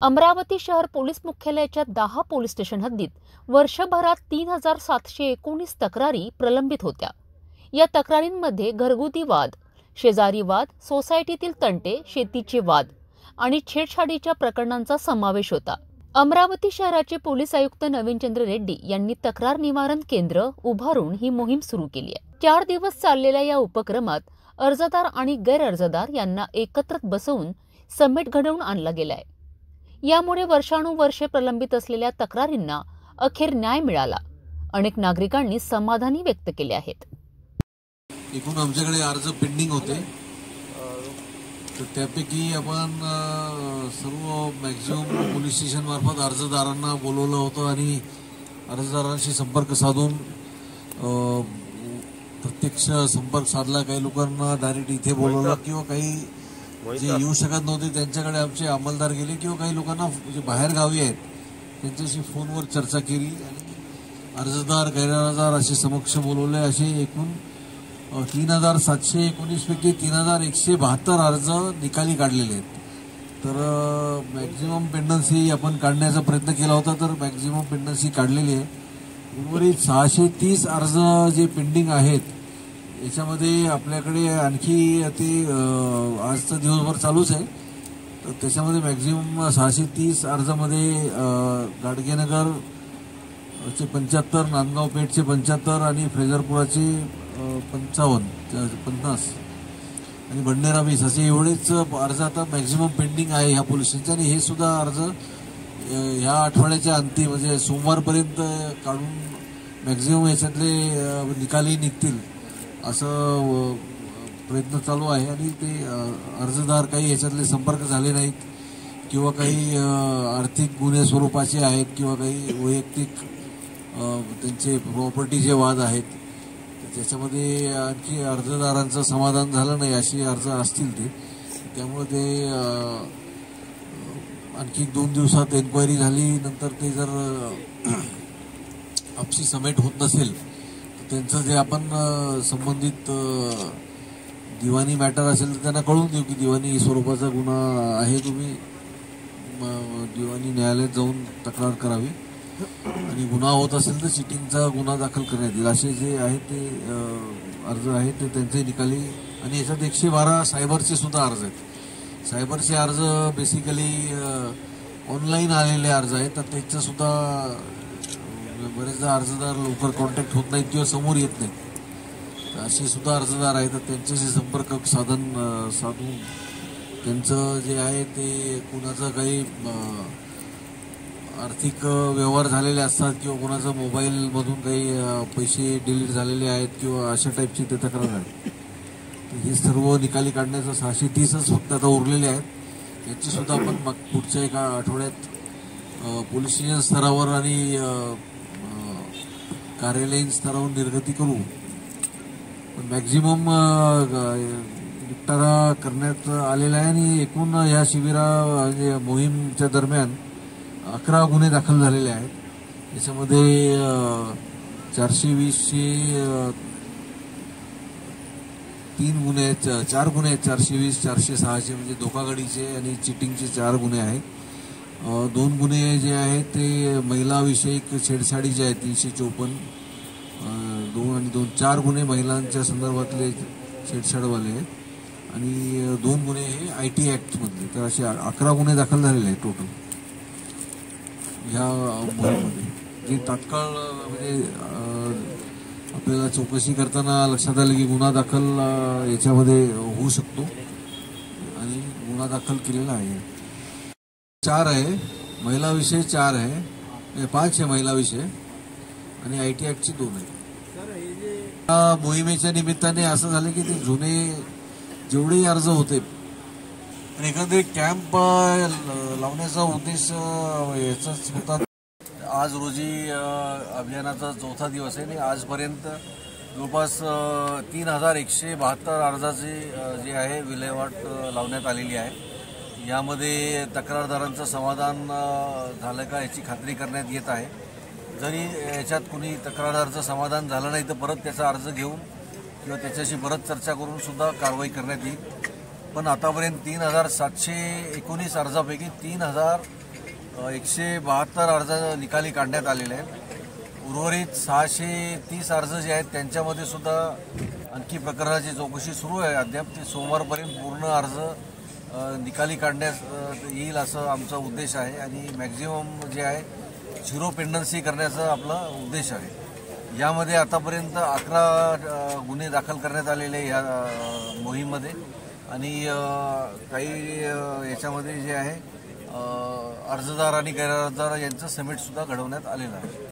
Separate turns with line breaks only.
अमरावती शहर पोलीस मुख्यालयाच्या 10 police station हद्दीत वर्षभरात 3719 तक्रारी प्रलंबित होत्या। या तक्रारींमध्ये घरगुती वाद, शेजारी वाद, सोसायटीतील तंटे, शेतीचे वाद आणि छेडछाडीच्या प्रकरणांचा समावेश होता। अमरावती शहराचे पोलीस आयुक्त नवीनचंद्र रेड्डी यांनी तक्रार निवारण केंद्र उभारून ही मोहीम सुरू केली आहे। 4 दिवस चाललेल्या या उपक्रमात अर्जदार आणि गैरअर्जदार यांना एकत्र बसवून समेट घडवून आणला गेलाय। यामुळे वर्षानुवर्षे प्रलंबित असलेल्या तक्रारींना अखेर न्याय मिळाला। अनेक नागरिकांनी समाधानी व्यक्त केले आहेत।
एकूण आमच्याकडे अर्ज पेंडिंग होते, तर त्यापैकी आपण सर्व मॅक्झिमम पोलीस स्टेशन मार्फत अर्जदारांना बोलवलं होतं आणि अर्जदारांशी संपर्क साधून प्रत्यक्ष संपर्क साधला। काही लोकांना डायरेक्ट इथे बोलवलं किंवा काही जे येऊ शकत नव्हते त्यांच्याकडे आमचे अंमलदार गेले किंवा काही लोकांना जे बाहेर गावी आहेत त्यांच्याशी फोनवर चर्चा केली आणि अर्जदार गैरअर्जदार असे समक्ष बोलवले। असे एकूण 3719 पैकी 3172 अर्ज निकाली काढलेले आहेत। तर मॅक्झिमम पेंडन्सी आपण काढण्याचा प्रयत्न केला होता, तर मॅक्झिमम पेंडन्सी काढलेली आहे। उर्वरित 630 अर्ज जे पेंडिंग आहेत याच्यामध्ये आपल्याकडे आणखी ते आजचा दिवसभर चालूच आहे, तर त्याच्यामध्ये मॅक्झिमम 630 अर्जामध्ये गाडगेनगरचे 75, नांदगाव पेठचे 75 आणि फ्रेजरपुराचे 50 आणि बंडेरा 20 असे एवढेच अर्ज आता मॅक्झिमम पेंडिंग आहे ह्या पोलीस स्टेशनचे। आणि हे सुद्धा अर्ज ह्या आठवड्याच्या अंती म्हणजे सोमवारपर्यंत काढून मॅक्झिमम याच्यातले निकाली निघतील असं प्रयत्न चालू आहे। आणि ते अर्जदार काही याच्यातले संपर्क झाले नाहीत किंवा काही आर्थिक गुन्हे स्वरूपाचे आहेत किंवा काही वैयक्तिक त्यांचे प्रॉपर्टीचे वाद आहेत, त्याच्यामध्ये आणखी अर्जदारांचं समाधान झालं नाही असे अर्ज असतील ते, त्यामुळे ते आणखी 2 दिवसात एन्क्वायरी झाली नंतर ते जर आपसी समेट होत नसेल त्यांचं जे आपण संबंधित दिवाणी मॅटर असेल तर त्यांना कळून देऊ की दिवाणी स्वरूपाचा गुन्हा आहे, तुम्ही दिवाणी न्यायालयात जाऊन तक्रार करावी आणि गुन्हा होत असेल तर चिटिंगचा गुन्हा दाखल करण्यात येईल असे जे आहे ते अर्ज आहेत ते त्यांचे निकाली। आणि याच्यात 112 सायबरचे सुद्धा अर्ज आहेत। सायबरचे अर्ज बेसिकली ऑनलाईन आलेले अर्ज आहेत, तर त्याचं सुद्धा बरेचदा अर्जदार लवकर कॉन्टॅक्ट होत नाहीत किंवा समोर येत नाहीत, असे सुद्धा अर्जदार आहेत। तर त्यांच्याशी संपर्क साधून त्यांचं जे आहे ते कुणाचं काही आर्थिक व्यवहार झालेले असतात किंवा कुणाचं मोबाईलमधून काही पैसे डिलीट झालेले आहेत किंवा अशा टाईपची ते तक्रार आहेत, तर हे सर्व निकाली काढण्याचं 630च फक्त आता उरलेले आहेत। याची सुद्धा आपण पुढच्या एका आठवड्यात पोलीस स्टेशन स्तरावर आणि कार्यालयीन स्तरावर निर्गती करू। पण मॅक्झिमम निपटारा करण्यात आलेला आहे आणि एकूण या शिबिरा मोहीमच्या दरम्यान 11 गुन्हे दाखल झालेले आहेत। याच्यामध्ये 420चे 3 गुन्हे आहेत, 4 गुन्हे आहेत, 420, 406चे म्हणजे धोकाधडीचे आणि चिटिंगचे 4 गुन्हे आहेत। 2 गुन्हे जे आहेत ते महिलाविषयक छेडछाडीचे आहेत 354, 2 आणि 2 4 गुन्हे महिलांच्या संदर्भातले छेडछाडवाले आहेत आणि 2 गुन्हे हे IT ॲक्टमधले। तर असे 11 गुन्हे दाखल झालेले आहेत टोटल ह्या मोहिमेमध्ये, जे तात्काळ म्हणजे आपल्याला चौकशी करताना लक्षात आलं की गुन्हा दाखल याच्यामध्ये होऊ शकतो आणि गुन्हा दाखल केलेला आहे। 4 आहे महिला विषय, 4 आहे, 5 आहे महिला विषय आणि IT ॲक्टचे 2 आहे। या मोहिमेच्या निमित्ताने असं झालं की ते जुने जेवढेही अर्ज होते आणि एखादे कॅम्प लावण्याचा उद्देश याचाच होता। आज रोजी अभियानाचा 4था दिवस आहे आणि आजपर्यंत जवळपास 3172 अर्जाचे जे आहे विल्हेवाट लावण्यात आलेली आहे। यामध्ये तक्रारदारांचं समाधान झालं का याची खात्री करण्यात येत आहे। जरी याच्यात कुणी तक्रारदाराचं समाधान झालं नाही तर परत त्याचा अर्ज घेऊन किंवा त्याच्याशी परत चर्चा करून सुद्धा कारवाई करण्यात येईल। पण आतापर्यंत 3719 अर्जापैकी 172 अर्ज निकाली काढण्यात आलेले आहेत। उर्वरित 630 अर्ज जे आहेत त्यांच्यामध्ये सुद्धा आणखी प्रकरणाची चौकशी सुरू आहे। अद्याप ते सोमवारपर्यंत पूर्ण अर्ज निकाली काढण्यास येईल असं आमचा उद्देश आहे आणि मॅक्झिमम जे आहे झिरो पेंडन्सी करण्याचा आपला उद्देश आहे। यामध्ये आतापर्यंत 11 गुन्हे दाखल करण्यात आलेले या मोहीममध्ये आणि काही याच्यामध्ये जे आहे अर्जदार आणि गैरअर्जदार यांचं समेट सुद्धा घडवण्यात आलेलं आहे।